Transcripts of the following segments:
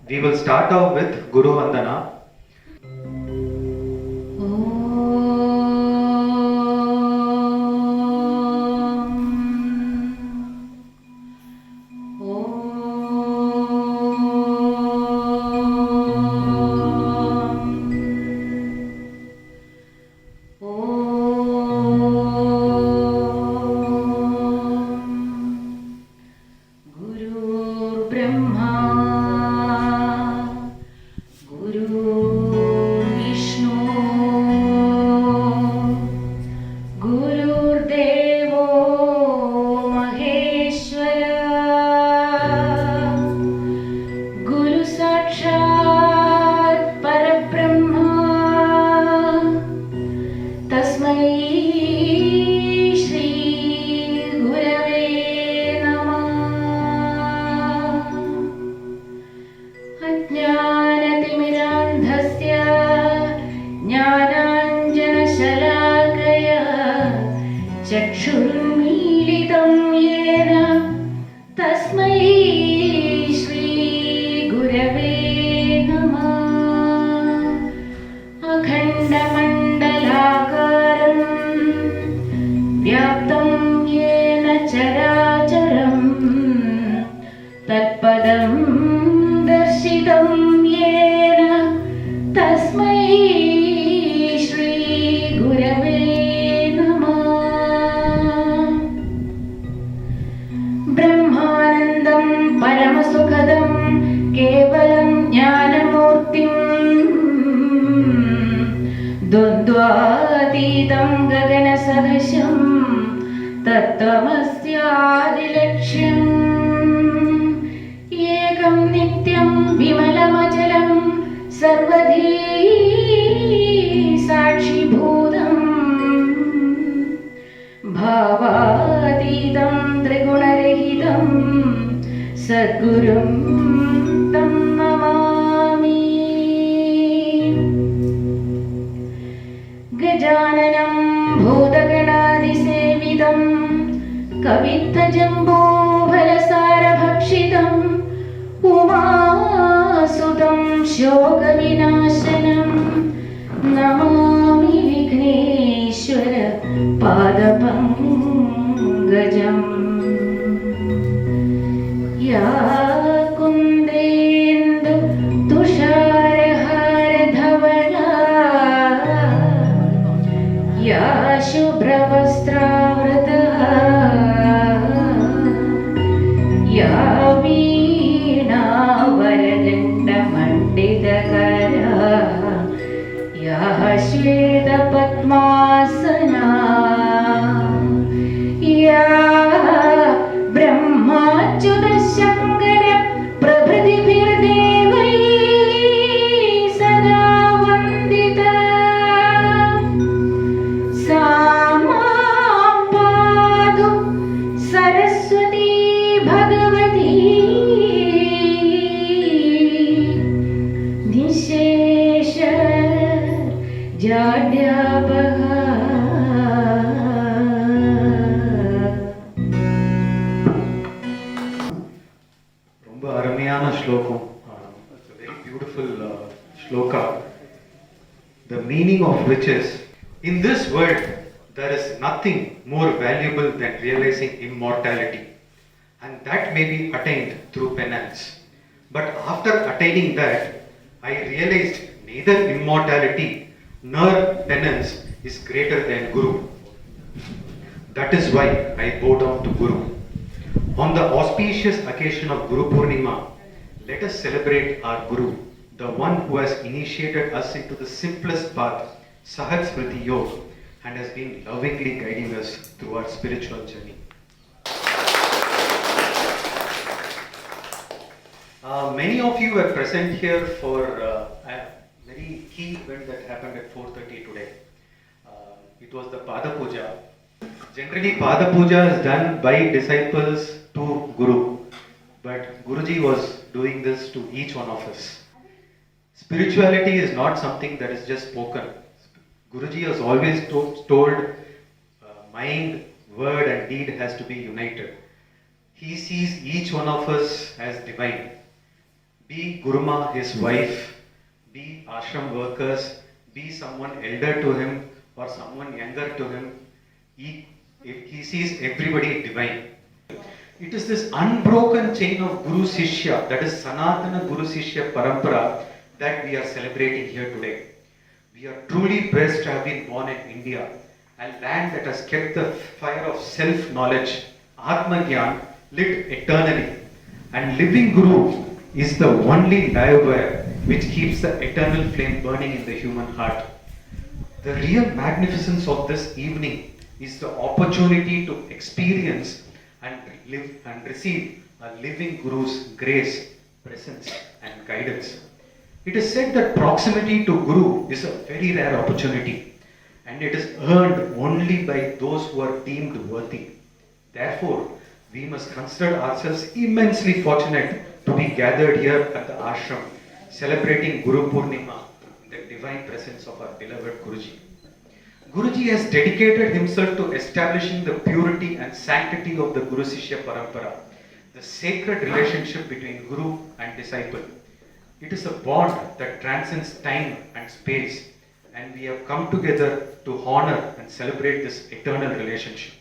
We will start off with Guru Vandana. The meaning of which is, in this world, there is nothing more valuable than realizing immortality, and that may be attained through penance. But after attaining that, I realized neither immortality nor penance is greater than Guru. That is why I bow down to Guru. On the auspicious occasion of Guru Purnima, let us celebrate our Guru, the one who has initiated us into the simplest path, Sahaj Smriti Yog, and has been lovingly guiding us through our spiritual journey. Many of you were present here for a very key event that happened at 4:30 today. It was the Pada Puja. Generally, Pada Puja is done by disciples to Guru, but Guruji was doing this to each one of us. Spirituality is not something that is just spoken. Guruji has always told mind, word and deed has to be united. He sees each one of us as divine. be Guruma, his wife, be ashram workers, be someone elder to him or someone younger to him, he sees everybody divine. It is this unbroken chain of Guru Sishya, that is Sanatana Guru Sishya Parampara, that we are celebrating here today. We are truly blessed to have been born in India, a land that has kept the fire of self-knowledge, Atma Gyan, lit eternally. And living Guru is the only live wire which keeps the eternal flame burning in the human heart. The real magnificence of this evening is the opportunity to experience and live and receive a living Guru's grace, presence and guidance. It is said that proximity to Guru is a very rare opportunity and it is earned only by those who are deemed worthy. Therefore, we must consider ourselves immensely fortunate to be gathered here at the ashram, celebrating Guru Purnima, the divine presence of our beloved Guruji. Guruji has dedicated himself to establishing the purity and sanctity of the Guru Sishya Parampara, the sacred relationship between Guru and disciple. It is a bond that transcends time and space, and we have come together to honor and celebrate this eternal relationship.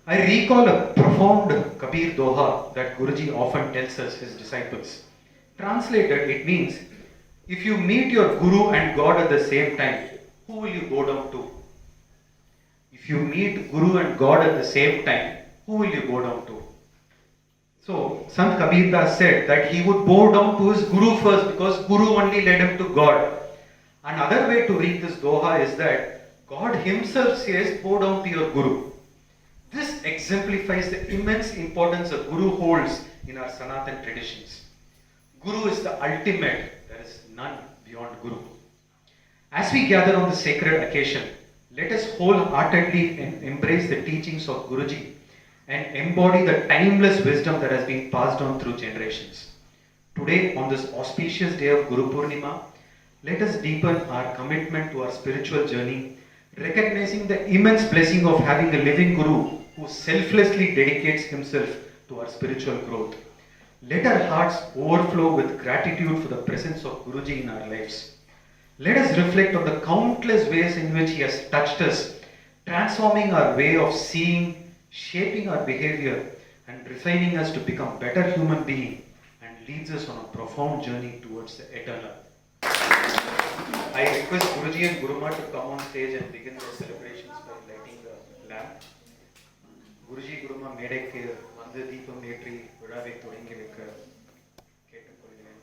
I recall a profound Kabir Doha that Guruji often tells us, his disciples. Translated, it means, if you meet your Guru and God at the same time, who will you go down to? If you meet Guru and God at the same time, who will you go down to? So, Sant Kabir Das said that he would bow down to his Guru first because Guru only led him to God. Another way to read this Doha is that God himself says, bow down to your Guru. This exemplifies the immense importance a Guru holds in our Sanatan traditions. Guru is the ultimate, there is none beyond Guru. As we gather on the sacred occasion, let us wholeheartedly embrace the teachings of Guruji and embody the timeless wisdom that has been passed on through generations. Today, on this auspicious day of Guru Purnima, let us deepen our commitment to our spiritual journey, recognizing the immense blessing of having a living Guru who selflessly dedicates himself to our spiritual growth. Let our hearts overflow with gratitude for the presence of Guruji in our lives. Let us reflect on the countless ways in which he has touched us, transforming our way of seeing, shaping our behavior, and refining us to become better human beings, and leads us on a profound journey towards the eternal. I request Guruji and Guruma to come on stage and begin their celebrations by lighting the lamp. Guruji Guruma மேடைக்கு வந்து தீபம் ஏற்றி விழாவை தொடங்கி வைக்க கேட்டுக்கொள்கிறேன்.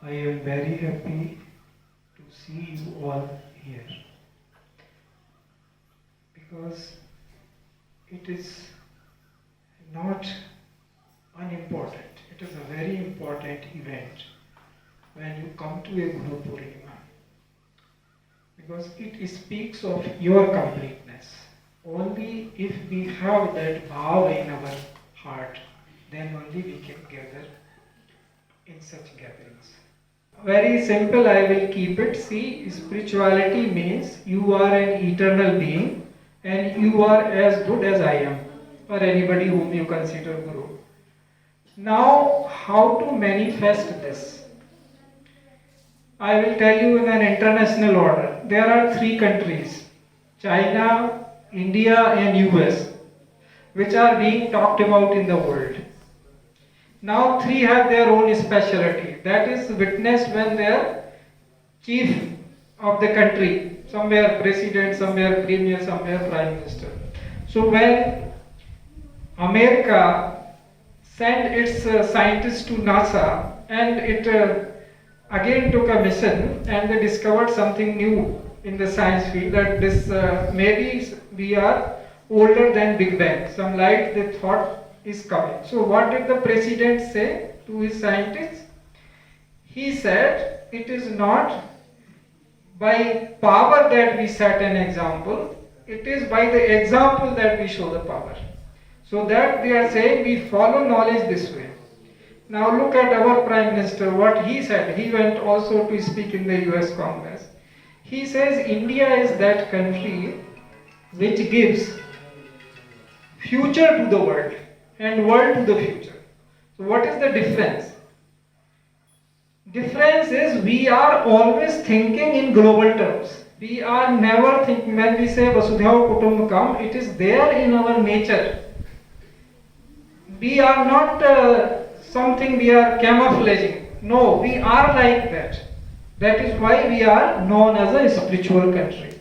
I am very happy to see you all here because it is not unimportant. It is a very important event when you come to a Guru Purnima. because it speaks of your completeness. Only if we have that bhav in our heart, then only we can gather in such gatherings. Very simple, I will keep it. See, spirituality means you are an eternal being and you are as good as I am, or anybody whom you consider Guru. Now, how to manifest this? I will tell you in an international order. There are 3 countries, China, India and US, which are being talked about in the world. Now 3 have their own specialty. That is witnessed when their chief of the country, somewhere president, somewhere premier, somewhere prime minister. So when America sent its scientists to NASA and it again took a mission and they discovered something new in the science field, that this maybe we are older than Big Bang. Some light they thought is coming. So what did the president say to his scientists? He said, it is not by power that we set an example, it is by the example that we show the power. So that they are saying we follow knowledge this way. Now look at our Prime Minister, what he said. He went also to speak in the US Congress. He says India is that country which gives future to the world and world to the future. So what is the difference? Difference is we are always thinking in global terms. We are never thinking, when we say Vasudhaiva Kutumbakam, it is there in our nature. We are not something we are camouflaging. No, we are like that. That is why we are known as a spiritual country.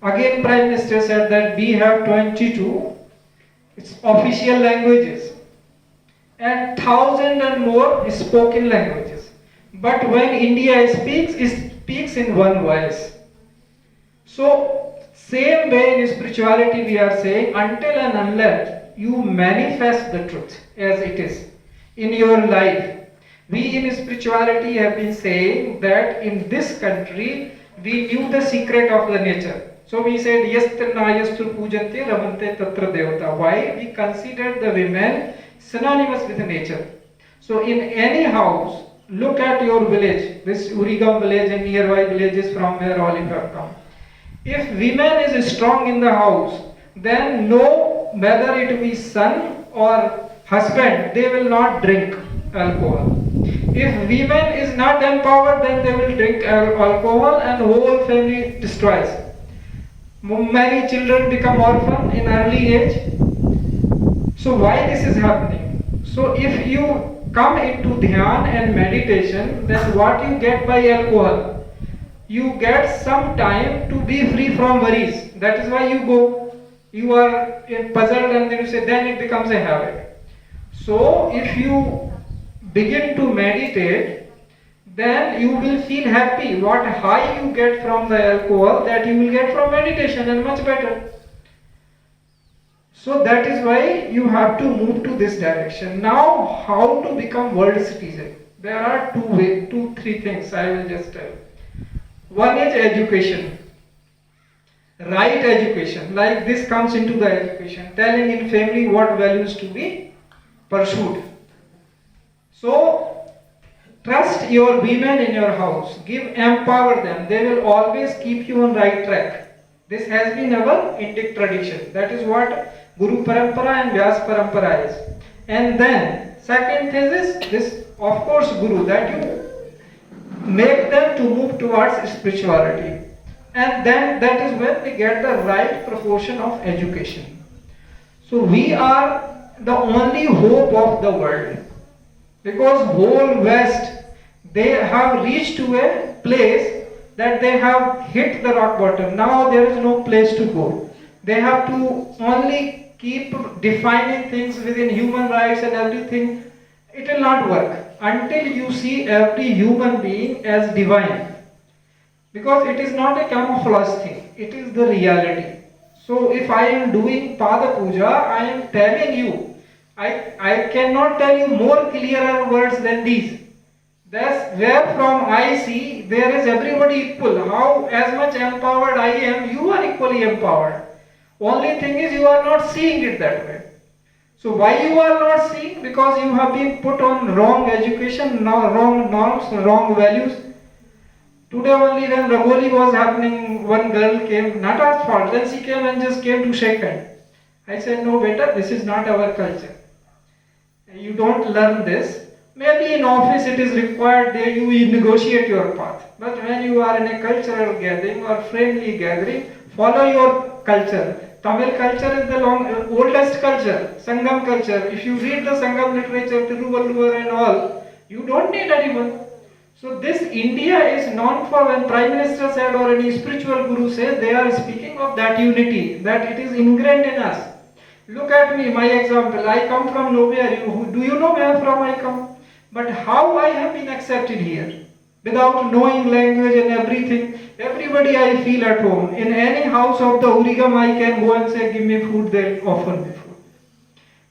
Again, Prime Minister said that we have 22 official languages and 1,000 and more spoken languages. But when India speaks, it speaks in one voice. So, same way in spirituality we are saying, until and unless you manifest the truth as it is in your life. We in spirituality have been saying that in this country we knew the secret of the nature. So we said yastra yastur pujante ramante tatra devata. Why? We considered the women synonymous with nature. So in any house, look at your village, this Urigam village and nearby villages from where all you have come. If women is strong in the house, then no, whether it be son or husband, they will not drink alcohol. If women is not empowered, then they will drink alcohol and whole family destroys. Many children become orphan in early age. So why this is happening? So if you come into dhyan and meditation, then what you get by alcohol? You get some time to be free from worries. That is why you go. You are puzzled and then you say, then it becomes a habit. So if you begin to meditate, then you will feel happy. What high you get from the alcohol, that you will get from meditation, and much better. So that is why you have to move to this direction. Now, how to become world citizen? There are two, three things I will just tell. One is education. Right education. Like this comes into the education. Telling in family what values to be pursued. So, trust your women in your house. Empower them. They will always keep you on right track. This has been our Indic tradition. That is what Guru Parampara and Vyas Parampara is. And then, second thing is this, of course, Guru, that you make them to move towards spirituality. And then that is when they get the right proportion of education. So we are the only hope of the world. Because whole West, they have reached to a place that they have hit the rock bottom. Now there is no place to go. They have to only keep defining things within human rights and everything. It will not work until you see every human being as divine. Because it is not a camouflage thing. It is the reality. So if I am doing Pada Puja, I am telling you, I cannot tell you more clearer words than these. That's where from I see there is everybody equal. How as much empowered I am, you are equally empowered. Only thing is you are not seeing it that way. So why you are not seeing? Because you have been put on wrong education, wrong norms, wrong values. Today only when Rangoli was happening, one girl came, not our fault, then she came and just came to shake hand. I said, no beta, this is not our culture. You don't learn this. Maybe in office it is required there you negotiate your path. But when you are in a cultural gathering or friendly gathering, follow your culture. Tamil culture is the oldest culture, Sangam culture. If you read the Sangam literature, Tiruvalluvar and all, you don't need anyone. So this India is known for, when Prime Minister said or any spiritual guru says, they are speaking of that unity, that it is ingrained in us. Look at me, my example. I come from nowhere. Do you know where from I come? But how I have been accepted here? Without knowing language and everything, everybody I feel at home. In any house of the Urigam, I can go and say, give me food, they'll offer me food.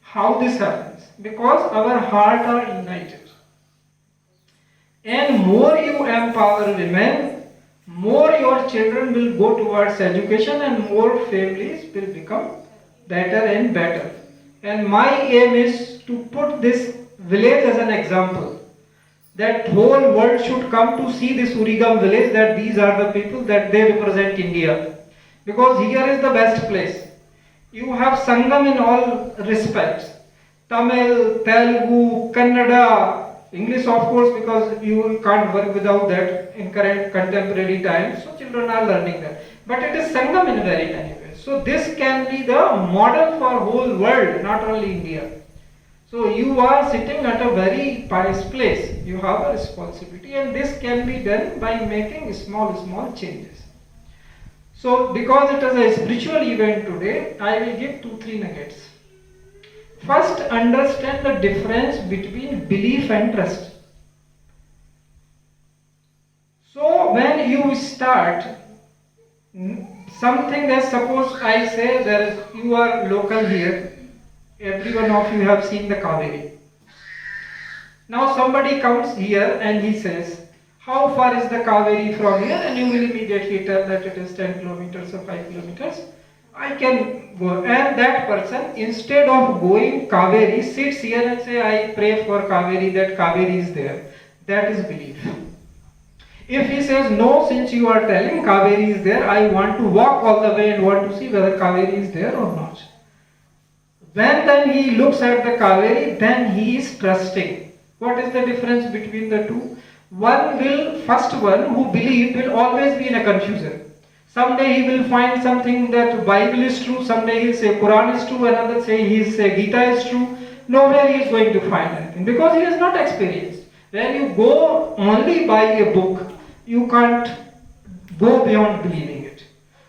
How this happens? Because our hearts are united. And more you empower women, more your children will go towards education and more families will become better and better. And my aim is to put this village as an example. That whole world should come to see this Urigam village, that these are the people, that they represent India. Because here is the best place. You have Sangam in all respects. Tamil, Telugu, Kannada, English of course, because you can't work without that in current contemporary times. So children are learning that. But it is Sangam in very many ways. So this can be the model for whole world, not only India. So you are sitting at a very pious place. You have a responsibility, and this can be done by making small changes. So because it is a spiritual event today, I will give 2-3 nuggets. First, understand the difference between belief and trust. So when you start something, that suppose I say you are local here, every one of you have seen the Kaveri. Now somebody comes here and he says, how far is the Kaveri from here? And you will immediately tell that it is 10 kilometers or 5 kilometers. I can go. And that person, instead of going Kaveri, sits here and say, I pray for Kaveri, that Kaveri is there. That is belief. If he says, no, since you are telling Kaveri is there, I want to walk all the way and want to see whether Kaveri is there or not. When then he looks at the Kaveri, then he is trusting. What is the difference between the two? First one who believed will always be in a confusion. Someday he will find something that Bible is true, someday he will say Quran is true, another say he will say Gita is true. Nowhere he is going to find anything because he has not experienced. When you go only by a book, you can't go beyond believing it.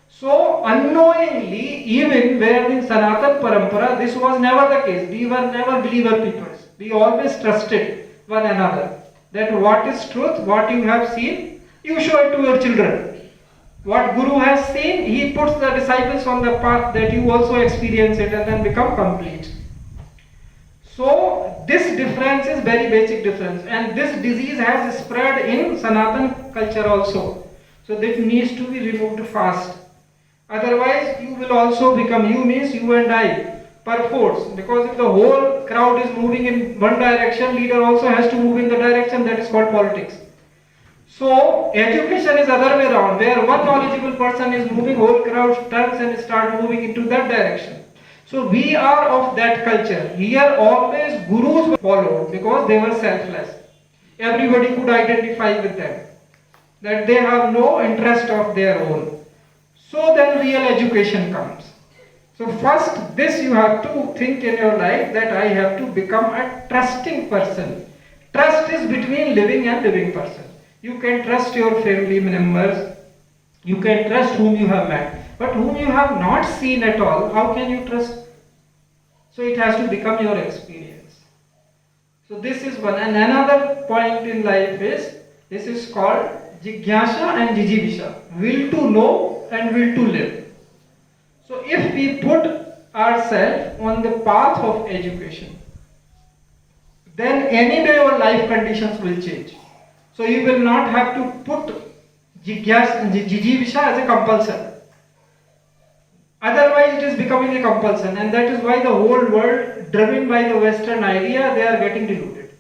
So unknowingly, even where in Sanatan Parampara, this was never the case. We were never believer peoples. We always trusted one another. That what is truth, what you have seen, you show it to your children. What Guru has seen, he puts the disciples on the path that you also experience it and then become complete. So this difference is very basic difference, and this disease has spread in Sanatan culture also. So that needs to be removed fast. Otherwise you will also become, you means you and I, perforce, because if the whole crowd is moving in one direction, leader also has to move in the direction, that is called politics. So education is other way around, where one knowledgeable person is moving, whole crowd turns and start moving into that direction. So we are of that culture. Here always gurus were followed because they were selfless. Everybody could identify with them, that they have no interest of their own. So then real education comes. So first this you have to think in your life, that I have to become a trusting person. Trust is between living and living person. You can trust your family members, you can trust whom you have met, but whom you have not seen at all, how can you trust? So it has to become your experience. So this is one. And another point in life is, this is called Jigyasa and Jijivisha, will to know and will to live. So if we put ourselves on the path of education, then anyway our life conditions will change. So you will not have to put jijivisha as a compulsion. Otherwise it is becoming a compulsion, and that is why the whole world, driven by the Western idea, they are getting deluded.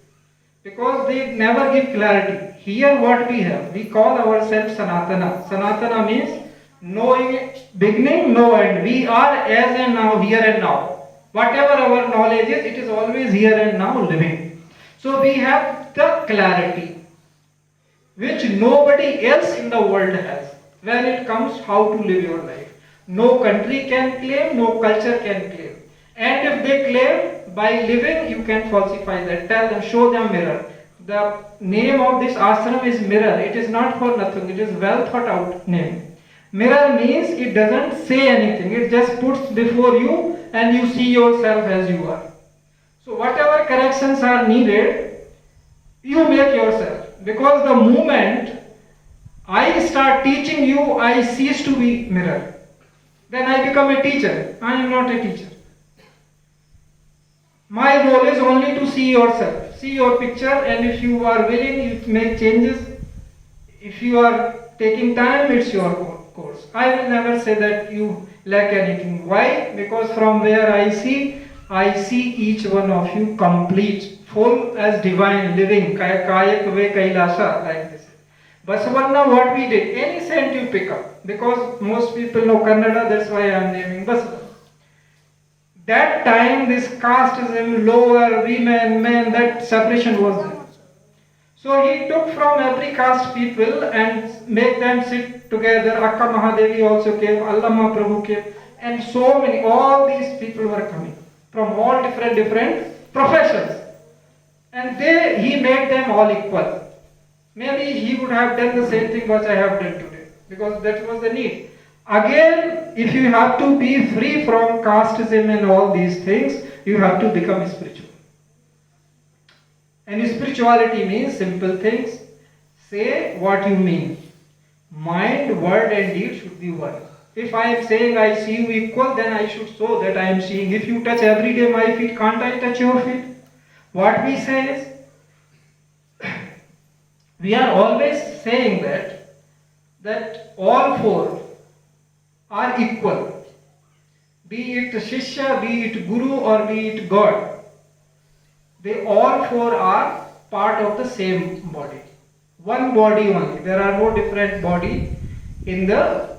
Because they never give clarity. Here what we have, we call ourselves Sanatana. Sanatana means no beginning, no end. We are as and now, here and now. Whatever our knowledge is, it is always here and now living. So we have the clarity which nobody else in the world has when it comes how to live your life. No country can claim, no culture can claim. And if they claim, by living you can falsify that. Tell them, show them mirror. The name of this ashram is mirror. It is not for nothing. It is well thought out name. Mirror means it doesn't say anything. It just puts before you and you see yourself as you are. So whatever corrections are needed, you make yourself. Because the moment I start teaching you, I cease to be mirror. Then I become a teacher. I am not a teacher. My role is only to see yourself, see your picture, and if you are willing, you make changes. If you are taking time, it's your course. I will never say that you lack anything. Why? Because from where I see each one of you complete, full as divine, living, kaya kave kailasa, like this. Basavanna, what we did, any saint you pick up, because most people know Kannada, that's why I am naming Basavanna. That time this casteism, lower, women, men, that separation was there. So he took from every caste people and make them sit together. Akka Mahadevi also came, Allama Prabhu came, and so many, all these people were coming from all different professions. And he made them all equal. Maybe he would have done the same thing what I have done today, because that was the need. Again, if you have to be free from casteism and all these things, you have to become spiritual. And spirituality means simple things. Say what you mean. Mind, word and deed should be one. If I am saying I see you equal, then I should show that I am seeing. If you touch every day my feet, can't I touch your feet? What we say is, we are always saying that all four are equal. Be it Shishya, be it Guru, or be it God. They all four are part of the same body. One body only. There are no different body in the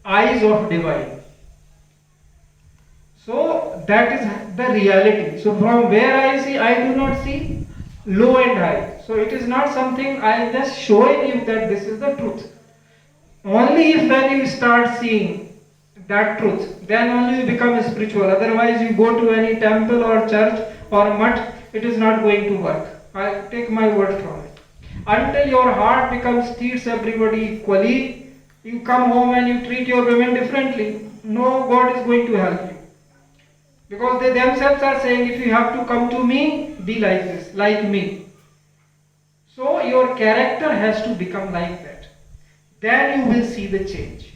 eyes of divine. So that is the reality. So from where I see, I do not see low and high. So it is not something I am just showing you that this is the truth. Only if when you start seeing that truth, then only you become spiritual. Otherwise you go to any temple or church or mutt, it is not going to work. I take my word from it. Until your heart treats everybody equally, you come home and you treat your women differently, no God is going to help you. Because they themselves are saying, if you have to come to me, be like this, like me. So your character has to become like that. Then you will see the change.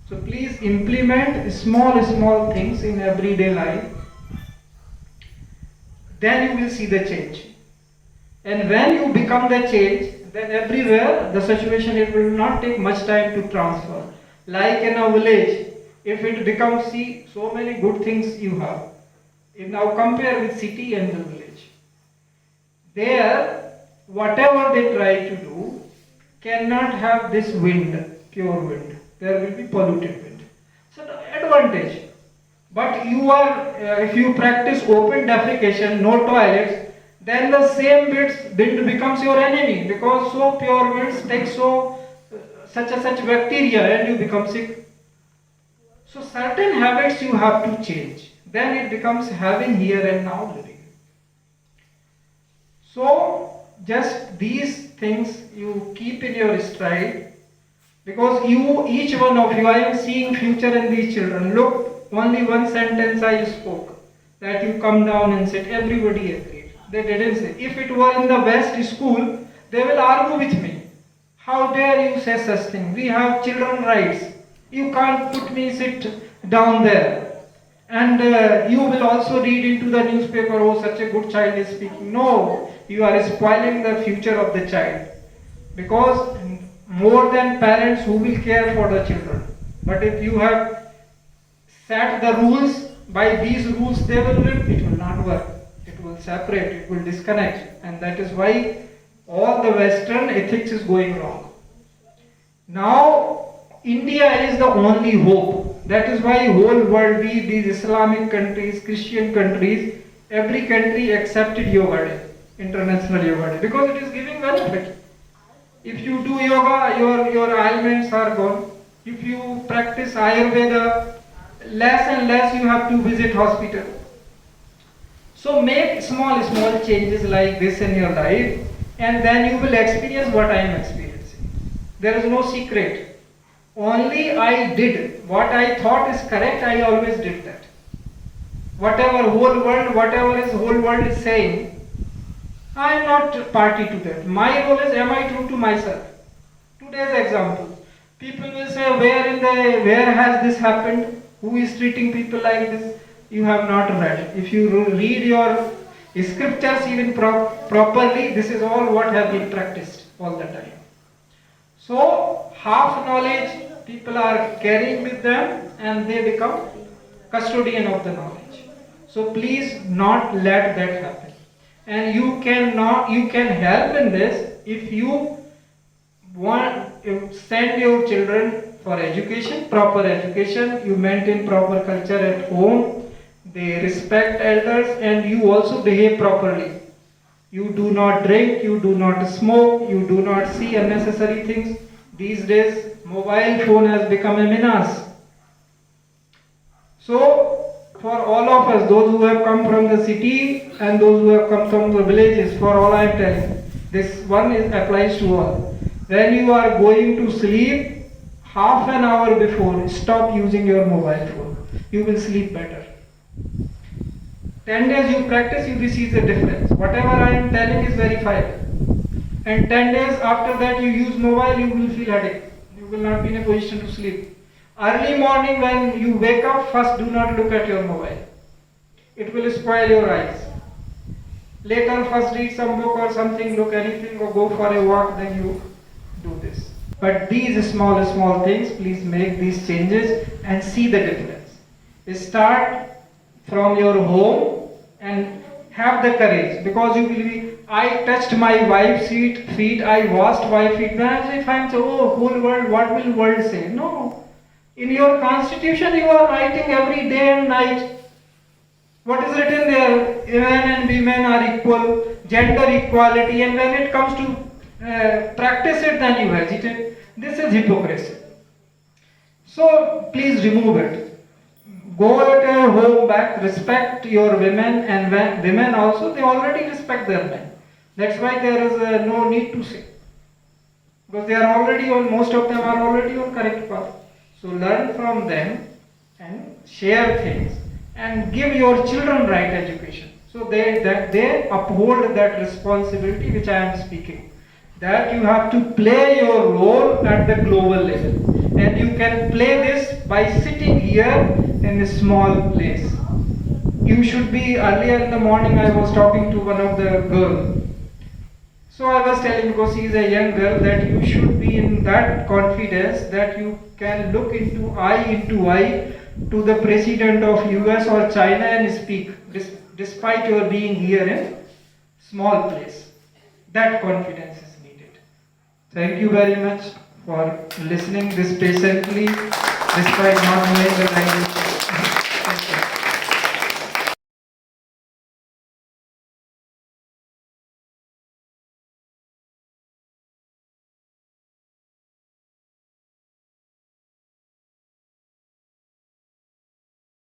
So please implement small things in everyday life. Then you will see the change. And when you become the change, then everywhere the situation, it will not take much time to transfer. Like in a village, if it becomes, see, so many good things you have. If now compare with city and the village. There, whatever they try to do, cannot have this wind, pure wind. There will be polluted wind. So the advantage. But you are, if you practice open defecation, no toilets, then the same wind becomes your enemy, because so pure winds take such bacteria and you become sick. So certain habits you have to change. Then it becomes having here and now living. So just these things you keep in your stride, because each one of you, I am seeing future in these children. Look, only one sentence I spoke, that you come down and sit. Everybody agreed. They didn't say. If it were in the West school, they will argue with me. How dare you say such thing? We have children rights. You can't put me sit down there. And you will also read into the newspaper, oh, such a good child is speaking. No, you are spoiling the future of the child. Because more than parents who will care for the children. But if you have set the rules, by these rules they will live, it will not work. It will separate, it will disconnect. And that is why all the Western ethics is going wrong. Now, India is the only hope. That is why whole world, these Islamic countries, Christian countries, every country accepted Yoga Day, International Yoga Day, because it is giving benefit. If you do yoga, your ailments are gone. If you practice Ayurveda, less and less you have to visit hospital. So make small changes like this in your life, and then you will experience what I am experiencing. There is no secret. Only I did what I thought is correct. I always did that. Whatever whole world is saying, I am not party to that. My role is, am I true to myself? Today's example. People will say, where has this happened? Who is treating people like this? You have not read. If you read your scriptures even properly, this is all what have been practiced all the time. So, half knowledge people are carrying with them and they become custodian of the knowledge. So please not let that happen. And you can help in this if you send your children for education, proper education, you maintain proper culture at home, they respect elders, and you also behave properly. You do not drink, you do not smoke, you do not see unnecessary things. These days, mobile phone has become a menace. So, for all of us, those who have come from the city and those who have come from the villages, for all I am telling, this one applies to all. When you are going to sleep, half an hour before, stop using your mobile phone. You will sleep better. 10 days you practice, you will see the difference. Whatever I am telling is verifiable. And 10 days after that you use mobile, you will feel headache. You will not be in a position to sleep. Early morning when you wake up, first do not look at your mobile. It will spoil your eyes. Later first read some book or something, look anything or go for a walk, then you do this. But these small things, please make these changes and see the difference. Start from your home and have the courage, because you will be, I touched my wife's feet, I washed my feet. Then if I am saying, oh, whole world, what will world say? No. In your constitution you are writing every day and night. What is written there? Men and women are equal, gender equality, and when it comes to practice it, then you hesitate. This is hypocrisy. So please remove it. Go at your home back, respect your women, and women also, they already respect their men. That's why there is no need to say. Because they are already on, most of them are already on correct path. So learn from them and share things and give your children right education. So that they uphold that responsibility which I am speaking. That you have to play your role at the global level. And you can play this by sitting here in a small place. You should be, earlier in the morning I was talking to one of the girls. So I was telling, because she is a young girl, that you should be in that confidence that you can look into eye to the president of US or China and speak, despite your being here in small place. That confidence is needed. Thank you very much for listening this patiently, despite not knowing the language.